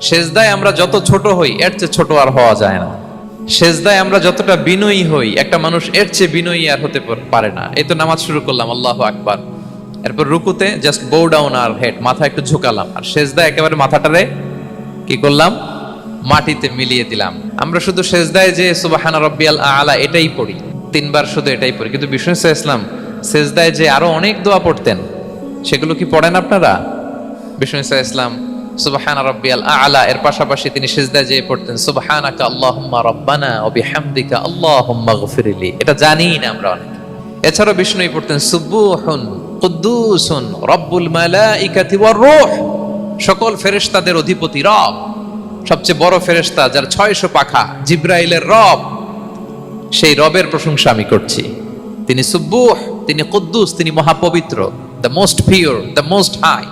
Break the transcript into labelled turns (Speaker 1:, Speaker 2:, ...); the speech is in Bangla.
Speaker 1: সেজদায় আমরা যত ছোট হই এর চেয়ে ছোট আর হওয়া যায় না। সেজদায় আমরা যতটা বিনয়ী হই একটা মানুষ এর চেয়ে বিনয়ী আর হতে পারে না। এই তো নামাজ শুরু করলাম, আল্লাহু আকবার, এরপর রুকুতে জাস্ট বো ডাউন আর হেড, মাথা একটু ঝুঁকালাম, আর সেজদায় একেবারে মাথাটারে কি করলাম, মাটিতে মিলিয়ে দিলাম। আমরা শুধু সেজদায় যে সুবহানা রাব্বিয়াল আলা এটাই পড়ি, 3 বার শুধু এটাই পড়ি, কিন্তু বিষ্ণু ইসলাম সেজদায় যে আরো অনেক দোয়া পড়তেন সেগুলো কি পড়েন আপনারা? বিষ্ণু ইসলাম সুবহানা রাব্বিয়াল আলা এর পাশাপাশি তিনি সিজদায় যেয়ে পড়তেন সুবহানাকা আল্লাহুম্মা রাব্বানা ওয়া বিহামদিকা আল্লাহুম্মা গফিরলি, এটা জানি না আমরা অনেক। এছাড়াও বিষ্ণুই পড়তেন সুবহুন কুদ্দুসুন রব্বুল মালাইকাতি ওয়ার রূহ, সকল ফেরেশতাদের অধিপতি রব, সবচেয়ে বড় ফেরেশতা যার 600 পাখা, জিবরাইলের রব, সেই রবের প্রশংসা আমি করছি। তিনি সুবুহ, তিনি কুদ্দুস, তিনি মহাপবিত্র, the most pure, the most high.